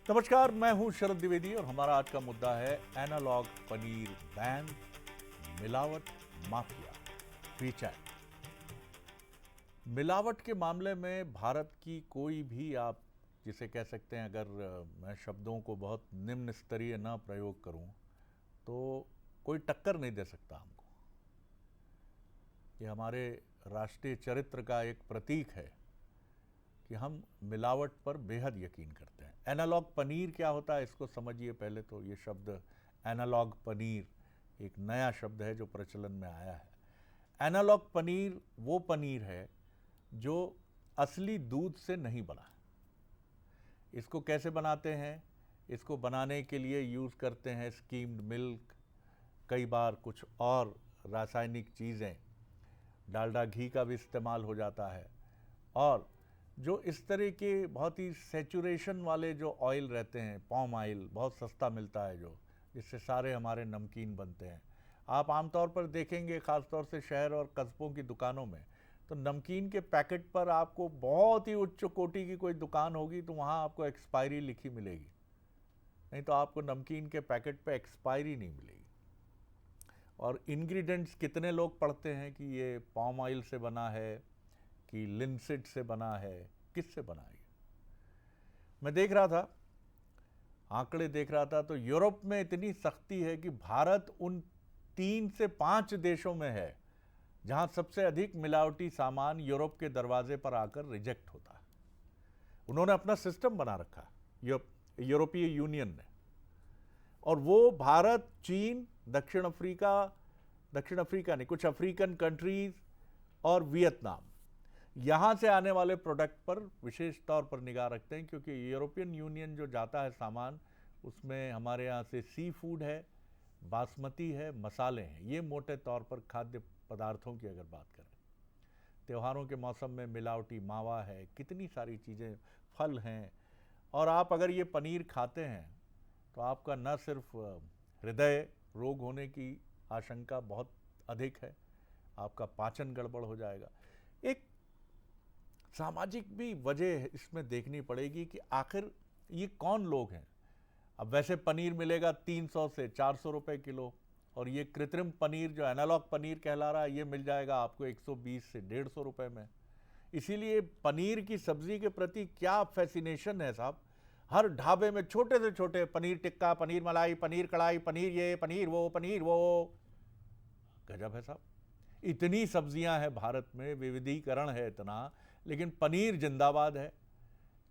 नमस्कार, मैं हूं शरद द्विवेदी और हमारा आज का मुद्दा है एनालॉग पनीर बैन, मिलावट माफिया फीचर। मिलावट के मामले में भारत की कोई भी, आप जिसे कह सकते हैं, अगर मैं शब्दों को बहुत निम्न स्तरीय ना प्रयोग करूं तो कोई टक्कर नहीं दे सकता हमको। ये हमारे राष्ट्रीय चरित्र का एक प्रतीक है कि हम मिलावट पर बेहद यकीन करते हैं। एनालॉग पनीर क्या होता है इसको समझिए पहले तो। ये शब्द एनालॉग पनीर एक नया शब्द है जो प्रचलन में आया है। एनालॉग पनीर वो पनीर है जो असली दूध से नहीं बना। इसको कैसे बनाते हैं? इसको बनाने के लिए यूज़ करते हैं स्कीम्ड मिल्क, कई बार कुछ और रासायनिक चीज़ें, डालडा घी का भी इस्तेमाल हो जाता है। और जो इस तरह के बहुत ही सैचुरेशन वाले जो ऑयल रहते हैं, पॉम ऑयल बहुत सस्ता मिलता है, जो जिससे सारे हमारे नमकीन बनते हैं। आप आमतौर पर देखेंगे ख़ासतौर से शहर और कस्बों की दुकानों में, तो नमकीन के पैकेट पर आपको बहुत ही उच्च कोटि की कोई दुकान होगी तो वहाँ आपको एक्सपायरी लिखी मिलेगी, नहीं तो आपको नमकीन के पैकेट पे एक्सपायरी नहीं मिलेगी। और इंग्रेडिएंट्स कितने लोग पढ़ते हैं कि ये पॉम ऑयल से बना है कि लिनसिड से बना है, किससे बना है। मैं देख रहा था, आंकड़े देख रहा था, तो यूरोप में इतनी सख्ती है कि भारत उन 3 से 5 देशों में है जहां सबसे अधिक मिलावटी सामान यूरोप के दरवाजे पर आकर रिजेक्ट होता है। उन्होंने अपना सिस्टम बना रखा है यूरोपीय यूनियन ने, और वो भारत, चीन, दक्षिण अफ्रीका नहीं, कुछ अफ्रीकन कंट्रीज और वियतनाम, यहाँ से आने वाले प्रोडक्ट पर विशेष तौर पर निगाह रखते हैं, क्योंकि यूरोपियन यूनियन जो जाता है सामान, उसमें हमारे यहाँ से सी फूड है, बासमती है, मसाले हैं। ये मोटे तौर पर खाद्य पदार्थों की अगर बात करें, त्योहारों के मौसम में मिलावटी मावा है, कितनी सारी चीज़ें, फल हैं। और आप अगर ये पनीर खाते हैं तो आपका न सिर्फ हृदय रोग होने की आशंका बहुत अधिक है, आपका पाचन गड़बड़ हो जाएगा। एक सामाजिक भी वजह इसमें देखनी पड़ेगी कि आखिर ये कौन लोग हैं। अब वैसे पनीर मिलेगा 300 से 400 रुपए किलो, और ये कृत्रिम पनीर जो एनालॉग पनीर कहला रहा है ये मिल जाएगा आपको 120 से 150 रुपए में। इसीलिए पनीर की सब्जी के प्रति क्या फैसिनेशन है साहब। हर ढाबे में छोटे से छोटे पनीर टिक्का, पनीर मलाई, पनीर कढ़ाई, पनीर ये, पनीर वो। गजब है साहब। इतनी सब्जियां हैं भारत में, विविधीकरण है इतना, लेकिन पनीर जिंदाबाद है,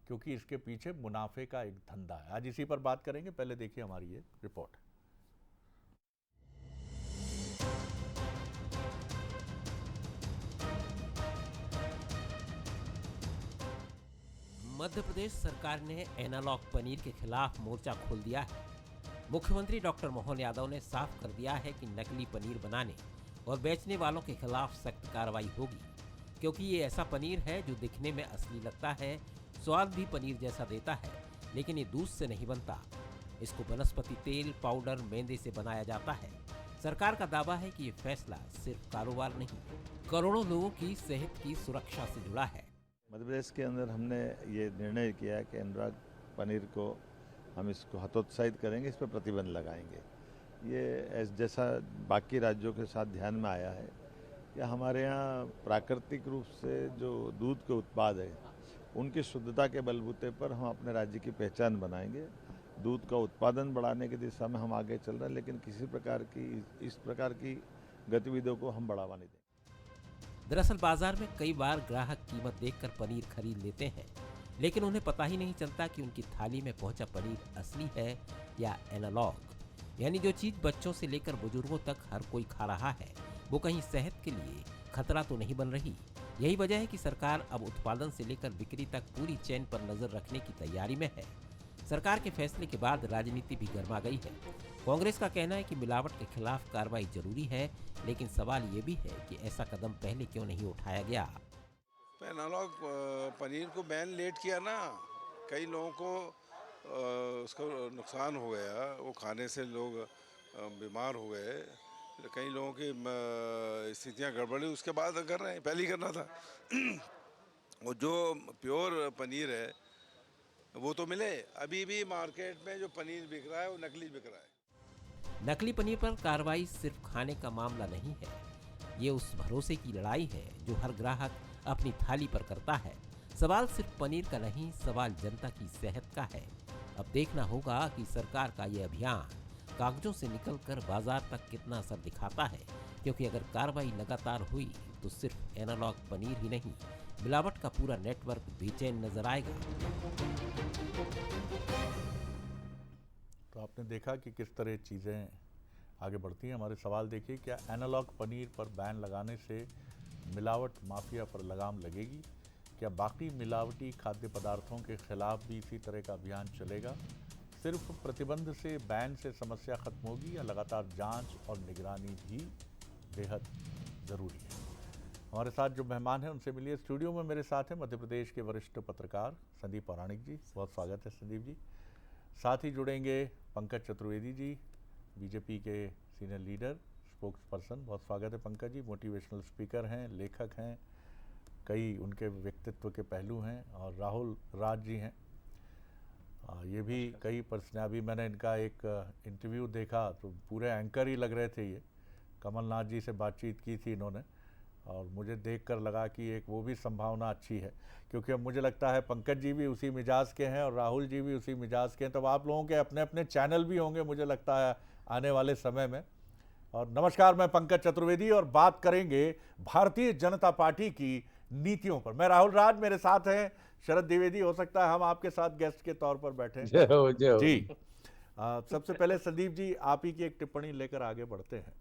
क्योंकि इसके पीछे मुनाफे का एक धंधा है। आज इसी पर बात करेंगे। पहले देखिए हमारी ये रिपोर्ट। मध्य प्रदेश सरकार ने एनालॉग पनीर के खिलाफ मोर्चा खोल दिया है। मुख्यमंत्री डॉक्टर मोहन यादव ने साफ कर दिया है कि नकली पनीर बनाने और बेचने वालों के खिलाफ सख्त कार्रवाई होगी, क्योंकि ये ऐसा पनीर है जो दिखने में असली लगता है, स्वाद भी पनीर जैसा देता है, लेकिन ये दूध से नहीं बनता। इसको वनस्पति तेल, पाउडर, मैदे से बनाया जाता है। सरकार का दावा है कि ये फैसला सिर्फ कारोबार नहीं, करोड़ों लोगों की सेहत की सुरक्षा से जुड़ा है। मध्य प्रदेश के अंदर हमने ये निर्णय किया है कि एनालॉग पनीर को हम इसको हतोत्साहित करेंगे, इस पर प्रतिबंध लगाएंगे। ये जैसा बाकी राज्यों के साथ ध्यान में आया है कि हमारे यहाँ प्राकृतिक रूप से जो दूध के उत्पाद है उनकी शुद्धता के बलबूते पर हम अपने राज्य की पहचान बनाएंगे। दूध का उत्पादन बढ़ाने की दिशा में हम आगे चल रहे हैं, लेकिन किसी प्रकार की इस प्रकार की गतिविधियों को हम बढ़ावा नहीं देंगे। दरअसल बाजार में कई बार ग्राहक कीमत देखकर पनीर खरीद लेते हैं, लेकिन उन्हें पता ही नहीं चलता कि उनकी थाली में पहुंचा पनीर असली है या एनालॉग। यानी जो चीज बच्चों से लेकर बुजुर्गों तक हर कोई खा रहा है, वो कहीं सेहत के लिए खतरा तो नहीं बन रही। यही वजह है कि सरकार अब उत्पादन से लेकर बिक्री तक पूरी चेन पर नजर रखने की तैयारी में है। सरकार के फैसले के बाद राजनीति भी गर्मा गई है। कांग्रेस का कहना है कि मिलावट के खिलाफ कार्रवाई जरूरी है, लेकिन सवाल ये भी है कि ऐसा कदम पहले क्यों नहीं उठाया गया। एनालॉग पनीर को बैन लेट किया ना, कई लोगों को उसको नुकसान हो गया, वो खाने से लोग बीमार हो गए, कई लोगों की स्थितियाँ गड़बड़ी उसके बाद कर रहे हैं, पहले ही करना था। वो जो प्योर पनीर है वो तो मिले। अभी भी मार्केट में जो पनीर बिक रहा है वो नकली बिक रहा है। नकली पनीर पर कार्रवाई सिर्फ खाने का मामला नहीं है, ये उस भरोसे की लड़ाई है जो हर ग्राहक अपनी थाली पर करता है। सवाल सिर्फ पनीर का नहीं, सवाल जनता की सेहत का है। अब देखना होगा कि सरकार का ये अभियान कागजों से निकलकर बाजार तक कितना असर दिखाता है, क्योंकि अगर कार्रवाई लगातार हुई तो सिर्फ एनालॉग पनीर ही नहीं, मिलावट का पूरा नेटवर्क बेचैन नजर आएगा। तो आपने देखा कि किस तरह चीज़ें आगे बढ़ती हैं। हमारे सवाल देखिए, क्या एनालॉग पनीर पर बैन लगाने से मिलावट माफिया पर लगाम लगेगी? क्या बाकी मिलावटी खाद्य पदार्थों के खिलाफ भी इसी तरह का अभियान चलेगा? सिर्फ प्रतिबंध से, बैन से समस्या खत्म होगी या लगातार जांच और निगरानी भी बेहद ज़रूरी है? हमारे साथ जो मेहमान हैं उनसे मिलिए। स्टूडियो में मेरे साथ हैं मध्य प्रदेश के वरिष्ठ पत्रकार संदीप पौराणिक जी, बहुत स्वागत है संदीप जी। साथ ही जुड़ेंगे पंकज चतुर्वेदी जी, बीजेपी के सीनियर लीडर, स्पोक्स पर्सन, बहुत स्वागत है पंकज जी। मोटिवेशनल स्पीकर हैं, लेखक हैं, कई उनके व्यक्तित्व के पहलू हैं। और राहुल राज जी हैं, ये भी कई पर्सन। अभी मैंने इनका एक इंटरव्यू देखा तो पूरे एंकर ही लग रहे थे। ये कमलनाथ जी से बातचीत की थी इन्होंने, और मुझे देखकर लगा कि एक वो भी संभावना अच्छी है, क्योंकि अब मुझे लगता है पंकज जी भी उसी मिजाज के हैं और राहुल जी भी उसी मिजाज के हैं। तब आप लोगों के अपने अपने चैनल भी होंगे मुझे लगता है आने वाले समय में। और नमस्कार, मैं पंकज चतुर्वेदी और बात करेंगे भारतीय जनता पार्टी की नीतियों पर। मैं राहुल राज, मेरे साथ हैं शरद द्विवेदी। हो सकता है हम आपके साथ गेस्ट के तौर पर बैठे जी। सबसे पहले संदीप जी, आप ही की एक टिप्पणी लेकर आगे बढ़ते हैं।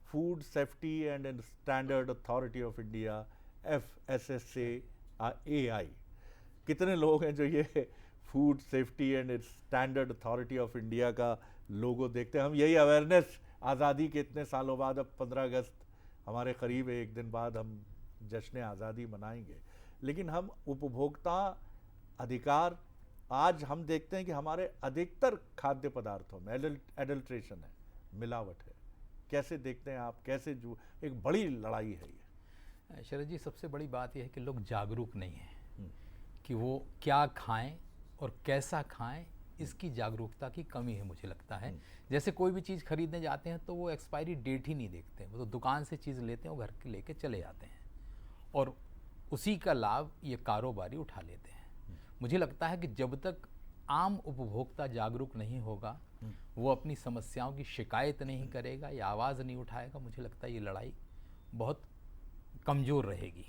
Food safety and standard authority of India, FSSAI, कितने लोग हैं जो ये food safety and standard authority of India का लोगो देखते हैं? हम यही अवेयरनेस आज़ादी के इतने सालों बाद, अब 15 अगस्त हमारे करीब है, एक दिन बाद हम जश्न आज़ादी मनाएंगे, लेकिन हम उपभोक्ता अधिकार, आज हम देखते हैं कि हमारे अधिकतर खाद्य पदार्थों में एडल्ट्रेशन है, मिलावट है। कैसे देखते हैं आप? कैसे एक बड़ी लड़ाई है ये। शरद जी, सबसे बड़ी बात यह है कि लोग जागरूक नहीं हैं कि वो क्या खाएं और कैसा खाएं, इसकी जागरूकता की कमी है मुझे लगता है। जैसे कोई भी चीज़ खरीदने जाते हैं तो वो एक्सपायरी डेट ही नहीं देखते, वो तो दुकान से चीज़ लेते हैं और घर के लेके चले जाते हैं और उसी का लाभ ये कारोबारी उठा लेते हैं। मुझे लगता है कि जब तक आम उपभोक्ता जागरूक नहीं होगा, वो अपनी समस्याओं की शिकायत नहीं करेगा या आवाज़ नहीं उठाएगा, मुझे लगता है ये लड़ाई बहुत कमज़ोर रहेगी।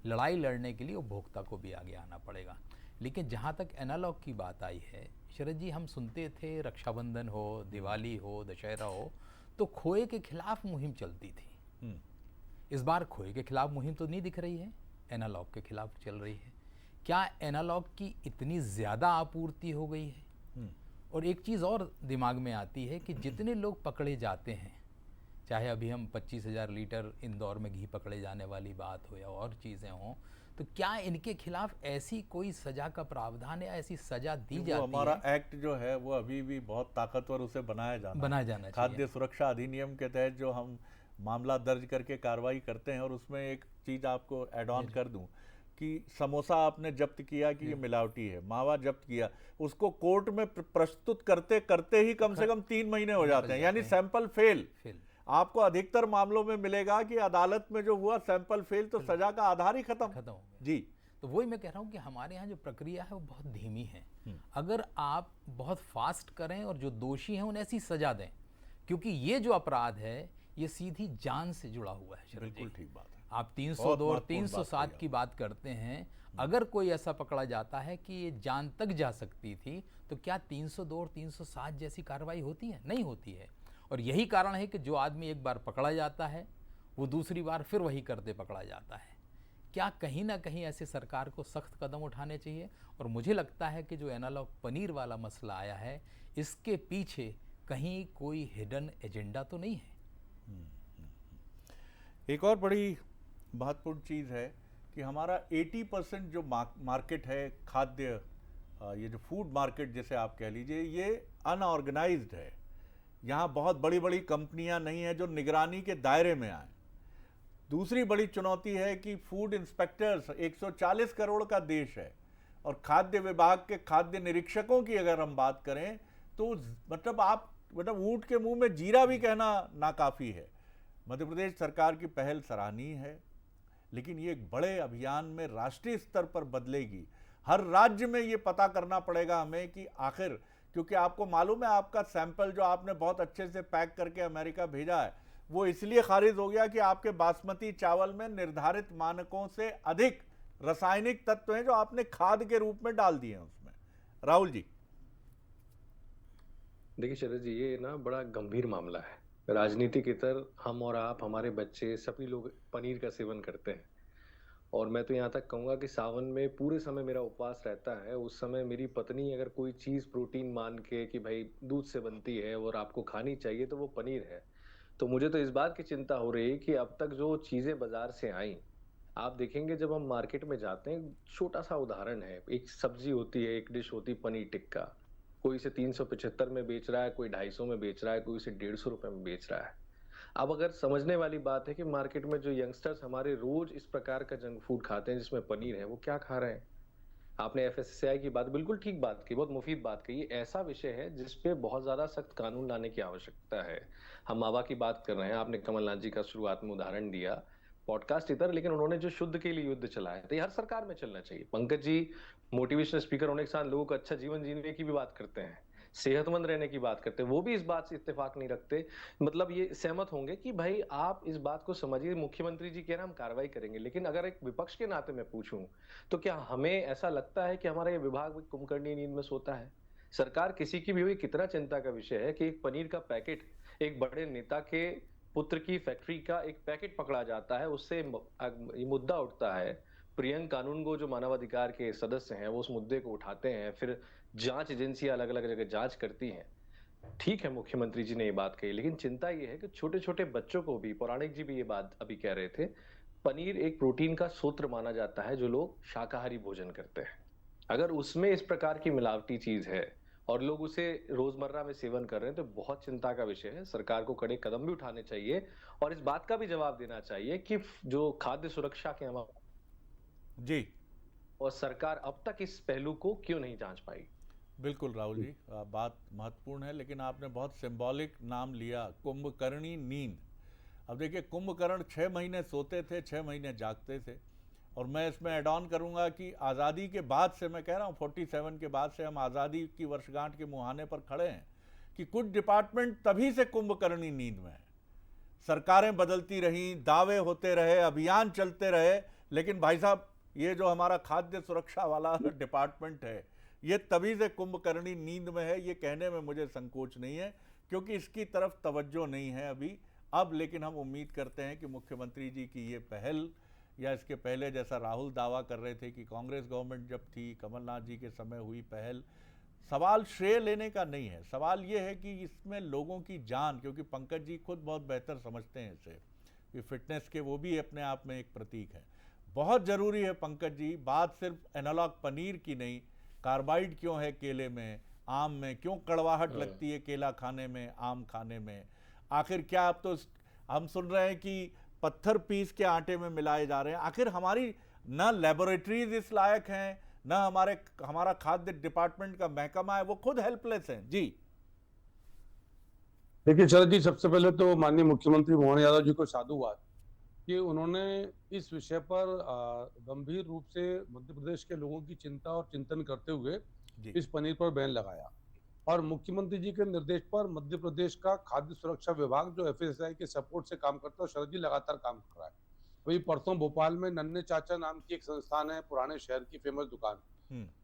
लड़ाई लड़ने के लिए उपभोक्ता को भी आगे आना पड़ेगा। लेकिन जहाँ तक एनालॉग की बात आई है शरद जी, हम सुनते थे रक्षाबंधन हो, दिवाली हो, दशहरा हो, तो खोए के खिलाफ मुहिम चलती थी। इस बार खोए के खिलाफ मुहिम तो नहीं दिख रही है, एनालॉग के खिलाफ चल रही है। क्या एनालॉग की इतनी ज़्यादा आपूर्ति हो गई है? और एक चीज़ और दिमाग में आती है कि जितने लोग पकड़े जाते हैं, चाहे अभी हम 25,000 लीटर इंदौर में घी पकड़े जाने वाली बात हो या और चीज़ें हों, तो क्या इनके खिलाफ ऐसी कोई सज़ा का प्रावधान है, ऐसी सज़ा दी जाती है? हमारा एक्ट जो है वो अभी भी बहुत ताकतवर, उसे बनाया जाना चाहिए। खाद्य सुरक्षा अधिनियम के तहत जो हम मामला दर्ज करके कार्रवाई करते हैं, और उसमें एक चीज़ आपको ऐड ऑन कर दूं कि समोसा आपने जब्त किया कि ये मिलावटी है, मावा जब्त किया, उसको कोर्ट में प्रस्तुत करते करते ही कम से कम 3 महीने हो जाते हैं, यानी सैंपल फेल। आपको अधिकतर मामलों में मिलेगा कि अदालत में जो हुआ सैंपल फेल, तो सजा का आधार ही खत्म हो गया जी। तो वही मैं कह रहा हूँ कि हमारे यहाँ जो प्रक्रिया है वो बहुत धीमी है। अगर आप बहुत फास्ट करें और जो दोषी हैं उन्हें ऐसी सजा दें, क्योंकि ये जो अपराध है ये सीधी जान से जुड़ा हुआ है। बिल्कुल ठीक बात है। आप 302 और 307 की बात करते हैं, अगर कोई ऐसा पकड़ा जाता है कि ये जान तक जा सकती थी, तो क्या 302 और 307 जैसी कार्रवाई होती है? नहीं होती है। और यही कारण है कि जो आदमी एक बार पकड़ा जाता है वो दूसरी बार फिर वही करते पकड़ा जाता है। क्या कहीं ना कहीं ऐसे सरकार को सख्त कदम उठाने चाहिए? और मुझे लगता है कि जो एनालॉग पनीर वाला मसला आया है, इसके पीछे कहीं कोई हिडन एजेंडा तो नहीं है। एक और बड़ी महत्वपूर्ण चीज़ है कि हमारा 80% जो मार्केट है खाद्य, ये जो फूड मार्केट जैसे आप कह लीजिए, ये अनऑर्गेनाइज्ड है। यहाँ बहुत बड़ी बड़ी कंपनियाँ नहीं हैं जो निगरानी के दायरे में आए। दूसरी बड़ी चुनौती है कि फूड इंस्पेक्टर्स, 140 करोड़ का देश है और खाद्य विभाग के खाद्य निरीक्षकों की अगर हम बात करें तो मतलब ऊंट के मुंह में जीरा भी कहना नाकाफी है। मध्य प्रदेश सरकार की पहल सराहनीय है, लेकिन ये एक बड़े अभियान में राष्ट्रीय स्तर पर बदलेगी। हर राज्य में ये पता करना पड़ेगा हमें कि आखिर, क्योंकि आपको मालूम है आपका सैंपल जो आपने बहुत अच्छे से पैक करके अमेरिका भेजा है वो इसलिए खारिज हो गया कि आपके बासमती चावल में निर्धारित मानकों से अधिक रासायनिक तत्व हैं जो आपने खाद के रूप में डाल दिए हैं उसमें। राहुल जी। देखिए शरद जी, ये ना बड़ा गंभीर मामला है। राजनीति के इतर हम और आप, हमारे बच्चे, सभी लोग पनीर का सेवन करते हैं। और मैं तो यहाँ तक कहूँगा कि सावन में पूरे समय मेरा उपवास रहता है। उस समय मेरी पत्नी अगर कोई चीज़ प्रोटीन मान के कि भाई दूध से बनती है और आपको खानी चाहिए तो वो पनीर है। तो मुझे तो इस बात की चिंता हो रही है कि अब तक जो चीज़ें बाजार से आई, आप देखेंगे जब हम मार्केट में जाते हैं, छोटा सा उदाहरण है, एक सब्जी होती है, एक डिश होती है पनीर टिक्का, कोई इसे 375 में बेच रहा है, कोई 250 में बेच रहा है, कोई इसे 150 रुपए में बेच रहा है। अब अगर समझने वाली बात है कि मार्केट में जो यंगस्टर्स हमारे रोज इस प्रकार का जंक फूड खाते हैं जिसमें पनीर है, वो क्या खा रहे हैं। आपने एफएसएसएआई की बात, बिल्कुल ठीक बात की, बहुत मुफीद बात कही। ये ऐसा विषय है जिसपे बहुत ज्यादा सख्त कानून लाने की आवश्यकता है। हम मावा की बात कर रहे हैं, आपने कमलनाथ जी का शुरुआत में उदाहरण दिया, पॉडकास्ट इतर, लेकिन उन्होंने जो शुद्ध के लिए युद्ध चलाया, तो ये हर सरकार में चलना चाहिए। पंकज जी मोटिवेशनल स्पीकर होने के साथ लोगों को अच्छा जीवन जीने की भी बात करते हैं, सेहतमंद रहने की बात करते हैं, वो भी इस बात से इत्तेफाक नहीं रखते। मतलब ये सहमत होंगे कि भाई आप इस बात को समझिए, मुख्यमंत्री जी कह रहे हैं हम कार्रवाई करेंगे, लेकिन अगर एक विपक्ष के नाते मैं पूछूं तो क्या हमें ऐसा लगता है कि हमारा ये विभाग कुंभकर्णी नींद में सोता है। सरकार किसी की भी हुई, कितना चिंता का विषय है कि एक पनीर का पैकेट, एक बड़े नेता के पुत्र की फैक्ट्री का एक पैकेट पकड़ा जाता है, उससे मुद्दा उठता है। प्रियंक कानूनगो जो मानवाधिकार के सदस्य हैं वो उस मुद्दे को उठाते हैं, फिर जांच एजेंसियां अलग अलग जगह जांच करती हैं। ठीक है, मुख्यमंत्री जी ने ये बात कही, लेकिन चिंता ये है कि छोटे छोटे बच्चों को भी, पौराणिक जी भी ये बात अभी कह रहे थे, पनीर एक प्रोटीन का सूत्र माना जाता है जो लोग शाकाहारी भोजन करते हैं। अगर उसमें इस प्रकार की मिलावटी चीज है और लोग उसे रोजमर्रा में सेवन कर रहे हैं तो बहुत चिंता का विषय है। सरकार को कड़े कदम भी उठाने चाहिए और इस बात का भी जवाब देना चाहिए कि जो खाद्य सुरक्षा के हम जी, और सरकार अब तक इस पहलू को क्यों नहीं जांच पाई। बिल्कुल राहुल जी, बात महत्वपूर्ण है, लेकिन आपने बहुत सिंबॉलिक नाम लिया, कुंभकर्णी नींद। अब देखिए, कुंभकर्ण 6 महीने सोते थे, 6 महीने जागते थे। और मैं इसमें ऐड ऑन करूंगा कि आज़ादी के बाद से, मैं कह रहा हूँ 47 के बाद से हम आज़ादी की वर्षगांठ के मुहाने पर खड़े हैं कि कुछ डिपार्टमेंट तभी से कुंभकर्णी नींद में है। सरकारें बदलती रहीं, दावे होते रहे, अभियान चलते रहे, लेकिन भाई साहब ये जो हमारा खाद्य सुरक्षा वाला डिपार्टमेंट है ये तभी से कुंभकर्णी नींद में है। ये कहने में मुझे संकोच नहीं है क्योंकि इसकी तरफ तवज्जो नहीं है अभी। अब लेकिन हम उम्मीद करते हैं कि मुख्यमंत्री जी की ये पहल, या इसके पहले जैसा राहुल दावा कर रहे थे कि कांग्रेस गवर्नमेंट जब थी, कमलनाथ जी के समय हुई पहल, सवाल श्रेय लेने का नहीं है। सवाल ये है कि इसमें लोगों की जान, क्योंकि पंकज जी खुद बहुत बेहतर समझते हैं इसे कि फिटनेस के वो भी अपने आप में एक प्रतीक है। बहुत ज़रूरी है पंकज जी, बात सिर्फ एनालॉग पनीर की नहीं, कार्बाइड क्यों है केले में, आम में क्यों कड़वाहट लगती है केला खाने में, आम खाने में, आखिर क्या। अब तो हम सुन रहे हैं कि पत्थर पीस के आटे में मिलाए जा रहे हैं। आखिर हमारी ना लेबोरेटरीज इस लायक हैं, ना हमारा खाद्य डिपार्टमेंट का महकमा है, वो खुद हेल्पलेस हैं। जी देखिए शरद जी, सबसे पहले तो माननीय मुख्यमंत्री मोहन यादव जी को साधुवाद कि उन्होंने इस विषय पर गंभीर रूप से मध्य प्रदेश के लोगों की चिंता और चिंतन करते हुए इस पनीर पर बैन लगाया। और मुख्यमंत्री जी के निर्देश पर मध्य प्रदेश का खाद्य सुरक्षा विभाग जो एफएसएसएआई के सपोर्ट से काम करता है, शरद जी लगातार काम कर रहा है। वही परसों भोपाल में नन्हे चाचा नाम की एक संस्थान है, पुराने शहर की फेमस दुकान,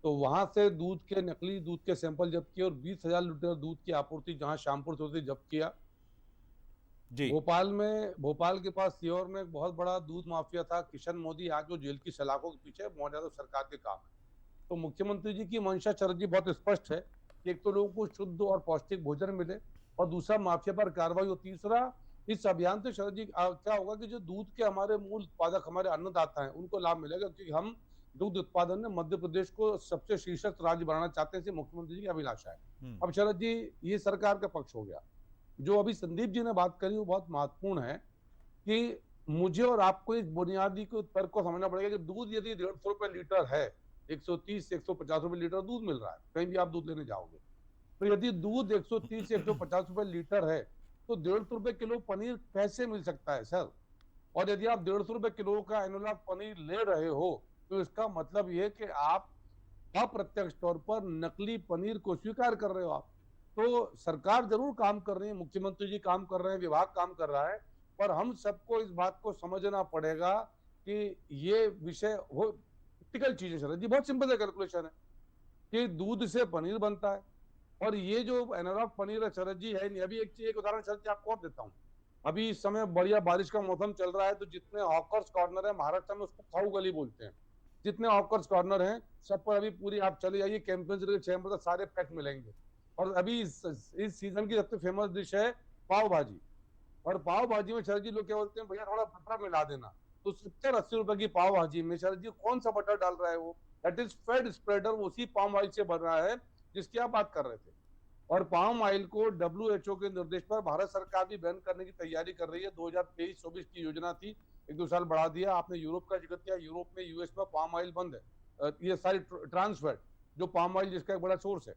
तो वहां से नकली दूध के सैंपल जब्त किए और 20,000 लीटर दूध की आपूर्ति जहां शामपुर से होती जब्त किया। जी भोपाल के पास सीहोर में एक बहुत बड़ा दूध माफिया था, किशन मोदी, आज वो जेल की सलाखों के पीछे मोहन यादव सरकार के काम है। तो मुख्यमंत्री जी की मंशा शरद जी बहुत स्पष्ट है कि एक तो लोगों को शुद्ध और पौष्टिक भोजन मिले और दूसरा माफिया पर कार्रवाई हो। तीसरा, इस अभियान से शरद जी क्या होगा कि जो दूध के हमारे मूल उत्पादक, हमारे अन्नदाता हैं, उनको लाभ मिलेगा, क्योंकि हम दूध उत्पादन में मध्य प्रदेश को सबसे शीर्षस्थ राज्य बनाना चाहते हैं, मुख्यमंत्री जी की अभिलाषा है। अब शरद जी, ये सरकार का पक्ष हो गया। जो अभी संदीप जी ने बात करी वो बहुत महत्वपूर्ण है कि मुझे और आपको इस बुनियादी को तर्क को समझना पड़ेगा कि दूध यदि 150 रुपए लीटर है 130 से 150 रुपए लीटर दूध मिल रहा है, कहीं भी आप दूध लेने जाओगे। तो यदि दूध 130 से 150 रुपए लीटर है तो 150 रुपए किलो पनीर कैसे मिल सकता है सर? और यदि आप 150 रुपए किलो का एनालॉग पनीर ले रहे हो तो इसका मतलब ये कि आप अप्रत्यक्ष तौर पर नकली पनीर को स्वीकार कर रहे हो आप। तो सरकार जरूर काम कर रही है, मुख्यमंत्री जी काम कर रहे हैं, विभाग काम कर रहा है, पर हम सबको इस बात को समझना पड़ेगा कि ये विषय हो प्रैक्टिकल चीज है शरद जी, बहुत सिंपल कैलकुलेशन है कि दूध से पनीर बनता है। और ये जो एनालॉग पनीर है शरद जी है, अभी एक उदाहरण शरद जी आपको और देता हूँ। अभी इस समय बढ़िया बारिश का मौसम चल रहा है, तो जितने हॉकर्स कॉर्नर है महाराष्ट्र में उसको खाऊ गली बोलते हैं, जितने हॉकर्स कॉर्नर हैं सब पर अभी पूरी आप चले जाइए कैंपेन के 6 मतलब सारे पैक मिलेंगे। और अभी इस सीजन की सबसे फेमस डिश है पाव भाजी। और पाव भाजी में शरद जी लोग क्या बोलते हैं, भैया थोड़ा बटर मिला देना। तो 70-80 रुपए की पाव भाजी में शरद जी कौन सा बटर डाल रहा है? वो दैट इज फेड स्प्रेडर, उसी पाम ऑयल से बन रहा है जिसकी आप बात कर रहे थे। और पाम ऑयल को WHO के निर्देश पर भारत सरकार भी बैन करने की तैयारी कर रही है। 2023-24 की योजना थी, 1-2 साल बढ़ा दिया। आपने यूरोप का जिक्र किया, यूरोप में US में पाम ऑयल बंद है, ये सारी ट्रांसफैट जो पाम ऑयल जिसका एक बड़ा सोर्स है।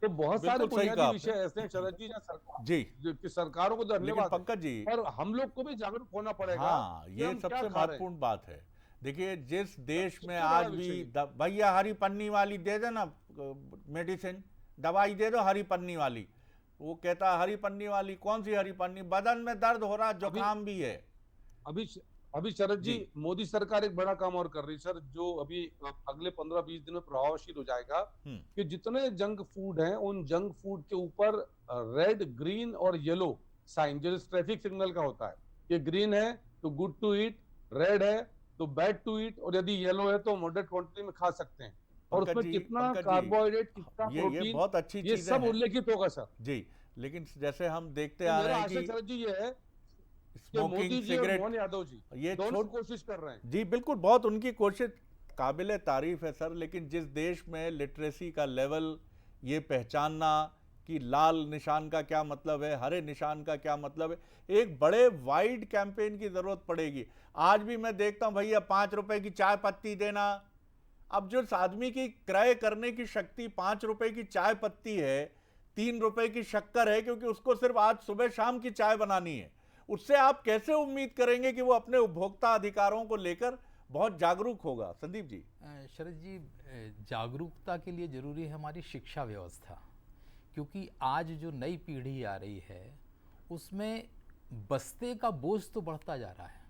तो बहुत सारे बुनियादी विषय ऐसे हैं शरद जी सरकार जी कि सरकारों को धन्यवाद पंकज जी, और हम लोग को भी जागरूक होना पड़ेगा। हाँ, ये सबसे महत्वपूर्ण बात है। देखिए जिस देश में आज भी भैया हरी पन्नी वाली दे देना मेडिसिन, दवाई दे दो हरी पन्नी वाली, वो कहता हरी पन्नी वाली कौन सी हरी पन्नी, बदन में दर्द हो रहा, जुकाम भी है। अभी शरद जी मोदी सरकार एक बड़ा काम और कर रही है सर, जो अभी अगले 15-20 दिन में प्रभावशील हो जाएगा कि जितने जंक फूड हैं उन जंक फूड के ऊपर रेड, ग्रीन और येलो साइन जो ट्रैफिक सिग्नल का होता है, ये ग्रीन है तो गुड टू ईट, रेड है तो बैड टू ईट, और यदि येलो है तो मॉडरेट क्वांटिटी में खा सकते हैं। और उसमें कितना कार्बोहाइड्रेट, कितना प्रोटीन, ये बहुत अच्छी ये सब उल्लेखित होगा सर जी। लेकिन जैसे हम देखते आ रहे हैं कि शरद जी ये है स्मोकिंग, सिगरेट, मोहन यादव जी ये दोनों कोशिश कर रहे हैं जी, बिल्कुल, बहुत उनकी कोशिश काबिले तारीफ है सर। लेकिन जिस देश में लिटरेसी का लेवल, ये पहचानना कि लाल निशान का क्या मतलब है, हरे निशान का क्या मतलब है, एक बड़े वाइड कैंपेन की जरूरत पड़ेगी। आज भी मैं देखता हूं भैया 5 रुपए की चाय पत्ती देना। अब जो आदमी की क्रय करने की शक्ति 5 रुपए की चाय पत्ती है, 3 रुपए की शक्कर है, क्योंकि उसको सिर्फ आज सुबह शाम की चाय बनानी है, उससे आप कैसे उम्मीद करेंगे कि वो अपने उपभोक्ता अधिकारों को लेकर बहुत जागरूक होगा? संदीप जी। शरद जी, जागरूकता के लिए जरूरी है हमारी शिक्षा व्यवस्था, क्योंकि आज जो नई पीढ़ी आ रही है उसमें बस्ते का बोझ तो बढ़ता जा रहा है,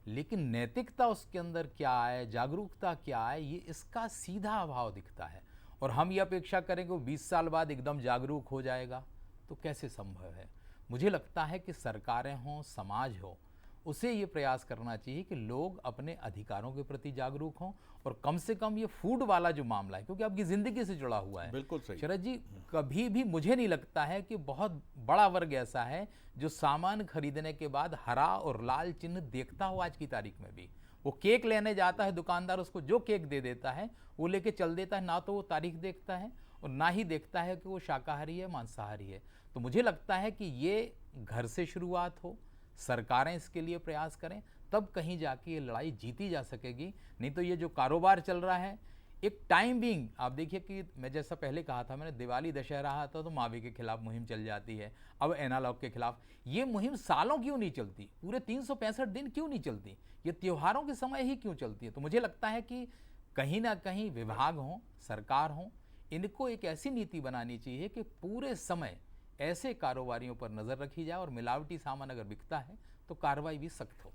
लेकिन नैतिकता उसके अंदर क्या है, जागरूकता क्या है, ये इसका सीधा अभाव दिखता है। और हम ये अपेक्षा करें कि वो 20 साल बाद एकदम जागरूक हो जाएगा, तो कैसे संभव है? मुझे लगता है कि सरकारें हों, समाज हो, उसे ये प्रयास करना चाहिए कि लोग अपने अधिकारों के प्रति जागरूक हों, और कम से कम ये फूड वाला जो मामला है, क्योंकि आपकी ज़िंदगी से जुड़ा हुआ है। बिल्कुल सही शरद जी, कभी भी मुझे नहीं लगता है कि बहुत बड़ा वर्ग ऐसा है जो सामान खरीदने के बाद हरा और लाल चिन्ह देखता हो। आज की तारीख में भी वो केक लेने जाता है, दुकानदार उसको जो केक दे देता है वो लेके चल देता है, ना तो वो तारीख देखता है और ना ही देखता है कि वो शाकाहारी है, मांसाहारी है। तो मुझे लगता है कि ये घर से शुरुआत हो, सरकारें इसके लिए प्रयास करें, तब कहीं जाके ये लड़ाई जीती जा सकेगी। नहीं तो ये जो कारोबार चल रहा है, एक टाइम बीइंग आप देखिए कि मैं जैसा पहले कहा था, मैंने दिवाली दशहरा आता तो मावी के खिलाफ मुहिम चल जाती है, अब एनालॉग के खिलाफ। ये मुहिम सालों क्यों नहीं चलती, पूरे 365 दिन क्यों नहीं चलती, ये त्योहारों के समय ही क्यों चलती है? तो मुझे लगता है कि कहीं ना कहीं विभाग हों, सरकार हों, इनको एक ऐसी नीति बनानी चाहिए कि पूरे समय ऐसे कारोबारियों पर नज़र रखी जाए और मिलावटी सामान अगर बिकता है तो कार्रवाई भी सख्त हो।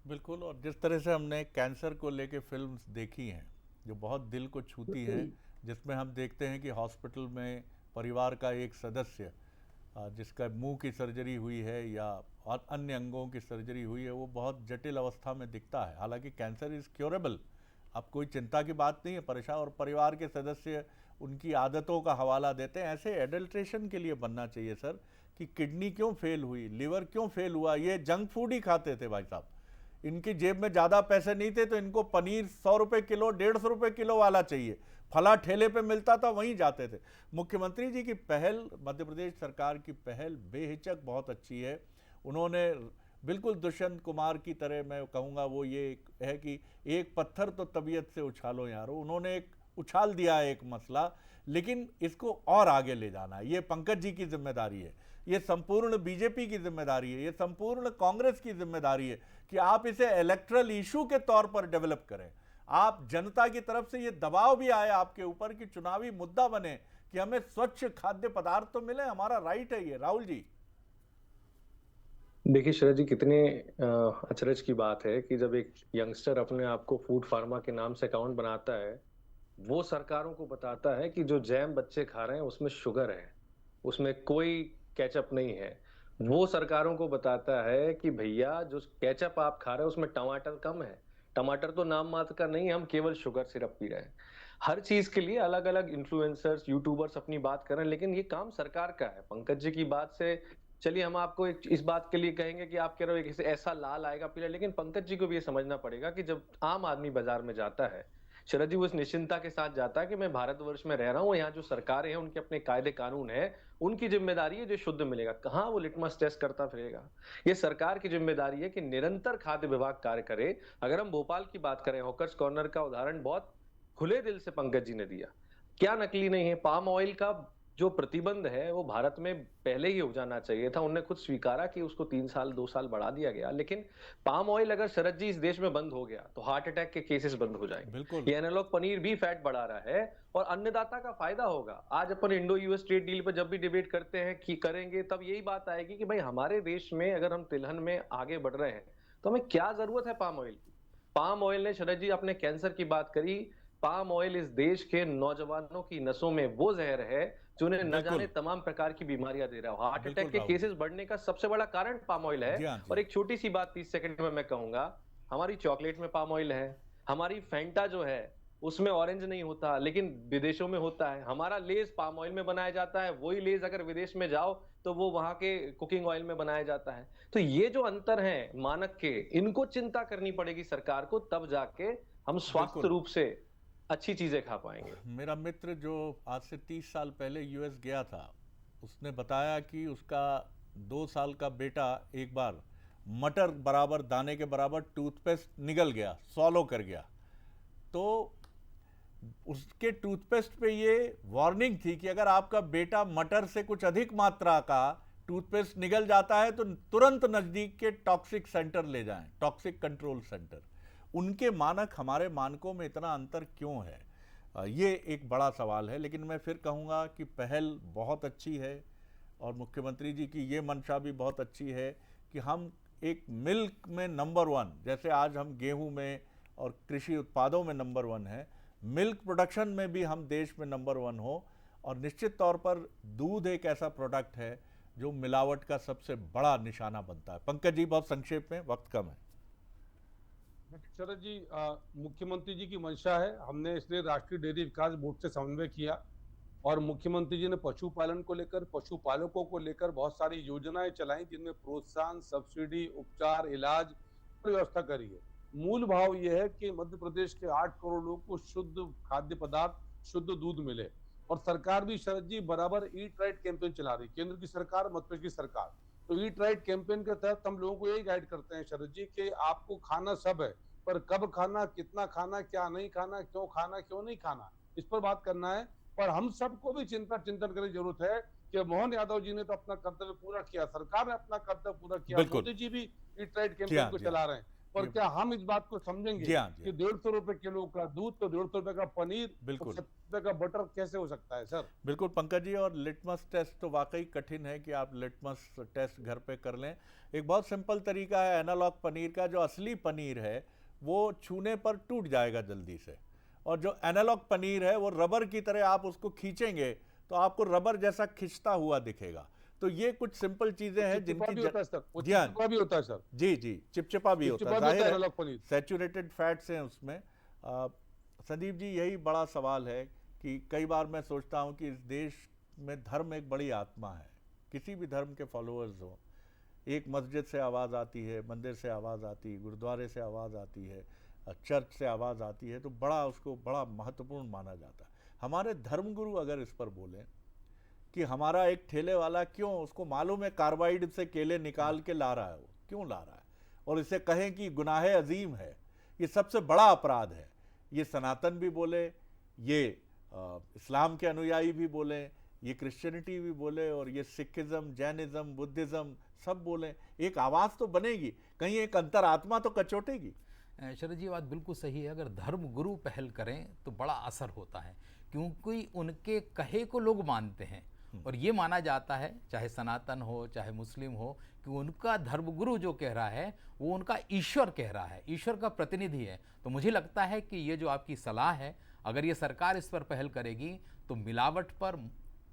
बिल्कुल। और जिस तरह से हमने कैंसर को लेके फिल्म्स देखी हैं जो बहुत दिल को छूती हैं, जिसमें हम देखते हैं कि हॉस्पिटल में परिवार का एक सदस्य जिसका मुंह की सर्जरी हुई है या और अन्य अंगों की सर्जरी हुई है, वो बहुत जटिल अवस्था में दिखता है। हालांकि कैंसर इज़ क्योरेबल, अब कोई चिंता की बात नहीं है, परेशान, और परिवार के सदस्य उनकी आदतों का हवाला देते हैं। ऐसे एडल्ट्रेशन के लिए बनना चाहिए सर कि किडनी क्यों फेल हुई, लिवर क्यों फेल हुआ, ये जंक फूड ही खाते थे भाई साहब, इनकी जेब में ज़्यादा पैसे नहीं थे तो इनको पनीर 100 रुपये किलो, 150 रुपये किलो वाला चाहिए, फला ठेले पे मिलता था वहीं जाते थे। मुख्यमंत्री जी की पहल, मध्य प्रदेश सरकार की पहल बेहिचक बहुत अच्छी है। उन्होंने बिल्कुल दुष्यंत कुमार की तरह मैं कहूँगा वो ये है कि एक पत्थर तो तबीयत से उछालो यारो, उन्होंने एक उछाल दिया है एक मसला, लेकिन इसको और आगे ले जाना है। ये पंकज जी की जिम्मेदारी है, ये संपूर्ण बीजेपी की जिम्मेदारी है, ये संपूर्ण कांग्रेस की जिम्मेदारी है कि आप इसे इलेक्ट्रल इशू के तौर पर डेवलप करें। आप जनता की तरफ से ये दबाव भी आए आपके ऊपर कि चुनावी मुद्दा बने कि हमें स्वच्छ खाद्य पदार्थ तो मिले, हमारा राइट है ये। राहुल जी। देखिए शरद जी, कितने अचरज की बात है कि जब एक यंगस्टर अपने आप को फूड फार्मा के नाम से अकाउंट बनाता है, वो सरकारों को बताता है कि जो जैम बच्चे खा रहे हैं उसमें शुगर है, उसमें कोई केचप नहीं है। वो सरकारों को बताता है कि भैया जो केचप आप खा रहे हैं उसमें टमाटर कम है, टमाटर तो नाम मात्र का नहीं, हम केवल शुगर सिरप पी रहे हैं। हर चीज के लिए अलग अलग इन्फ्लुएंसर्स, यूट्यूबर्स अपनी बात कर रहे हैं, लेकिन ये काम सरकार का है। पंकज जी की बात से चलिए हम आपको एक इस बात के लिए कहेंगे कि आप कह रहे हो कि ऐसा लाल आएगा पीला, लेकिन पंकज जी को भी ये समझना पड़ेगा कि जब आम आदमी बाजार में जाता है, शरद जी, वो इस निश्चिंतता के साथ जाता है कि मैं भारतवर्ष में रह रहा हूँ, यहाँ जो सरकारें हैं उनके अपने कायदे कानून है, उनकी जिम्मेदारी है जो शुद्ध मिलेगा। कहाँ वो लिटमस टेस्ट करता फिरेगा? ये सरकार की जिम्मेदारी है कि निरंतर खाद्य विभाग कार्य करे। अगर हम भोपाल की बात करें, हॉकर्स कॉर्नर का उदाहरण बहुत खुले दिल से पंकज जी ने दिया। क्या नकली नहीं है? पाम ऑयल का जो प्रतिबंध है वो भारत में पहले ही हो जाना चाहिए था। उन्होंने खुद स्वीकारा कि उसको 3 साल 2 साल बढ़ा दिया गया, लेकिन पाम ऑयल अगर शरद जी इस देश में बंद हो गया तो हार्ट अटैक के केसेस बंद हो जाएंगे। बिल्कुल। ये एनालॉग पनीर भी फैट बढ़ा रहा है और अन्नदाता का फायदा होगा। आज अपन इंडो यूएस ट्रेड डील पर जब भी डिबेट करते हैं कि करेंगे, तब यही बात आएगी कि भाई हमारे देश में अगर हम तिलहन में आगे बढ़ रहे हैं तो हमें क्या जरूरत है पाम ऑयल की? पाम ऑयल ने, शरद जी आपने कैंसर की बात करी, पाम ऑयल इस देश के नौजवानों की नसों में वो जहर है जो उन्हें न जाने तमाम प्रकार की बीमारियां दे रहा हो। हार्ट अटैक के केसेस बढ़ने का सबसे बड़ा कारण पाम ऑयल है। और एक छोटी सी बात 30 सेकंड में मैं कहूंगा, हमारी चॉकलेट में पाम ऑयल है, हमारी फैंटा जो है उसमें ऑरेंज नहीं होता लेकिन विदेशों में होता है, हमारा लेस पाम ऑयल में बनाया जाता है, वही लेस अगर विदेश में जाओ तो वो वहां के कुकिंग ऑयल में बनाया जाता है। तो ये जो अंतर है मानक के, इनको चिंता करनी पड़ेगी सरकार को, तब जाके हम स्वास्थ्य रूप से अच्छी चीजें खा पाएंगे। मेरा मित्र जो आज से 30 साल पहले यूएस गया था, उसने बताया कि उसका 2 साल का बेटा एक बार मटर बराबर दाने के बराबर टूथपेस्ट निगल गया, सॉलो कर गया, तो उसके टूथपेस्ट पे ये वार्निंग थी कि अगर आपका बेटा मटर से कुछ अधिक मात्रा का टूथपेस्ट निगल जाता है तो तुरंत नज़दीक के टॉक्सिक सेंटर ले जाएं, टॉक्सिक कंट्रोल सेंटर। उनके मानक हमारे मानकों में इतना अंतर क्यों है? ये एक बड़ा सवाल है। लेकिन मैं फिर कहूँगा कि पहल बहुत अच्छी है और मुख्यमंत्री जी की ये मंशा भी बहुत अच्छी है कि हम एक मिल्क में नंबर 1, जैसे आज हम गेहूं में और कृषि उत्पादों में नंबर 1 है, मिल्क प्रोडक्शन में भी हम देश में नंबर 1 हो। और निश्चित तौर पर दूध एक ऐसा प्रोडक्ट है जो मिलावट का सबसे बड़ा निशाना बनता है। पंकज जी, बहुत संक्षेप में, वक्त कम है। शरद जी, मुख्यमंत्री जी की मंशा है, हमने इसलिए राष्ट्रीय डेयरी विकास बोर्ड से समन्वय किया और मुख्यमंत्री जी ने पशुपालन को लेकर, पशुपालकों को लेकर बहुत सारी योजनाएं चलाई जिनमें प्रोत्साहन, सब्सिडी, उपचार, इलाज की व्यवस्था करी है। मूल भाव यह है कि मध्य प्रदेश के 8 करोड़ लोगों को शुद्ध खाद्य पदार्थ, शुद्ध दूध मिले। और सरकार भी शरद जी बराबर ईट राइट कैंपेन चला रही, केंद्र की सरकार, मध्य प्रदेश की सरकार। तो ईट राइट कैंपेन के तहत हम लोगों को यही गाइड करते हैं शरद जी कि आपको खाना सब है, पर कब खाना, कितना खाना, क्या नहीं खाना, क्यों नहीं खाना, इस पर बात करना है। पर हम सबको भी चिंतन करने की जरूरत है कि मोहन यादव जी ने तो अपना कर्तव्य पूरा किया, सरकार ने अपना कर्तव्य पूरा किया, मोदी जी भी ईट राइट कैंपेन को चला रहे हैं। और क्या हम इस बात को समझेंगे कि 150 रुपए किलो का दूध तो 150 रुपए का पनीर, 150 रुपए का बटर कैसे हो सकता है सर? बिल्कुल पंकज जी, और लिटमस टेस्ट तो वाकई कठिन है कि आप लिटमस टेस्ट घर पे कर लें। एक बहुत सिंपल तरीका है एनालॉग पनीर का, जो असली पनीर है वो छूने पर टूट जाएगा जल्दी से, और जो एनालॉग पनीर है वो रबर की तरह आप उसको खींचेंगे तो आपको रबर जैसा खिंचता हुआ दिखेगा। तो ये कुछ सिंपल चीजें हैं जिनकी चिपचिपा भी होता है सर। जी, चिपचिपा भी होता है, जाहिर है सैचुरेटेड फैट्स हैं उसमें। संदीप जी, यही बड़ा सवाल है कि कई बार मैं सोचता हूँ कि इस देश में धर्म एक बड़ी आत्मा है, किसी भी धर्म के फॉलोअर्स हो, एक मस्जिद से आवाज़ आती है, मंदिर से आवाज़ आती है, गुरुद्वारे से आवाज़ आती है, चर्च से आवाज़ आती है, तो उसको बड़ा महत्वपूर्ण माना जाता है। हमारे धर्मगुरु अगर इस पर बोलें कि हमारा एक ठेले वाला क्यों, उसको मालूम है कार्बाइड से केले निकाल के ला रहा है वो, क्यों ला रहा है, और इसे कहें कि गुनाह अजीम है, ये सबसे बड़ा अपराध है। ये सनातन भी बोले, ये इस्लाम के अनुयायी भी बोले, ये क्रिश्चियनिटी भी बोले, और ये सिखिज्म, जैनिज्म, बुद्धिज्म सब बोले, एक आवाज़ तो बनेगी, कहीं एक अंतरात्मा तो कचोटेगी। शरद जी बात बिल्कुल सही है। अगर धर्म गुरु पहल करें तो बड़ा असर होता है, क्योंकि उनके कहे को लोग मानते हैं। और ये माना जाता है, चाहे सनातन हो चाहे मुस्लिम हो, कि उनका धर्मगुरु जो कह रहा है वो उनका ईश्वर कह रहा है, ईश्वर का प्रतिनिधि है। तो मुझे लगता है कि ये जो आपकी सलाह है, अगर ये सरकार इस पर पहल करेगी तो मिलावट पर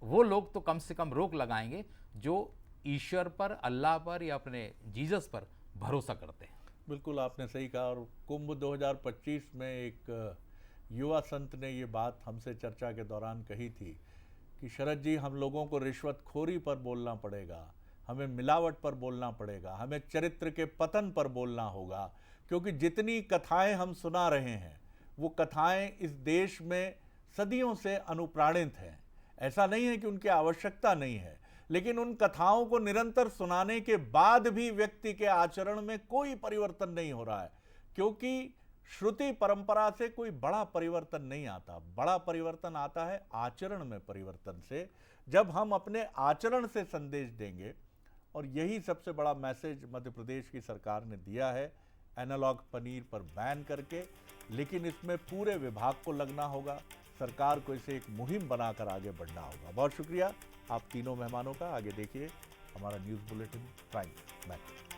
वो लोग तो कम से कम रोक लगाएंगे जो ईश्वर पर, अल्लाह पर या अपने जीसस पर भरोसा करते हैं। बिल्कुल आपने सही कहा। और कुंभ 2025 में एक युवा संत ने ये बात हमसे चर्चा के दौरान कही थी कि शरद जी, हम लोगों को रिश्वतखोरी पर बोलना पड़ेगा, हमें मिलावट पर बोलना पड़ेगा, हमें चरित्र के पतन पर बोलना होगा, क्योंकि जितनी कथाएं हम सुना रहे हैं वो कथाएं इस देश में सदियों से अनुप्राणित हैं। ऐसा नहीं है कि उनकी आवश्यकता नहीं है, लेकिन उन कथाओं को निरंतर सुनाने के बाद भी व्यक्ति के आचरण में कोई परिवर्तन नहीं हो रहा है, क्योंकि श्रुति परंपरा से कोई बड़ा परिवर्तन नहीं आता। बड़ा परिवर्तन आता है आचरण में परिवर्तन से, जब हम अपने आचरण से संदेश देंगे। और यही सबसे बड़ा मैसेज मध्य प्रदेश की सरकार ने दिया है एनालॉग पनीर पर बैन करके। लेकिन इसमें पूरे विभाग को लगना होगा, सरकार को इसे एक मुहिम बनाकर आगे बढ़ना होगा। बहुत शुक्रिया आप तीनों मेहमानों का। आगे देखिए हमारा न्यूज़ बुलेटिन प्राइम टाइम।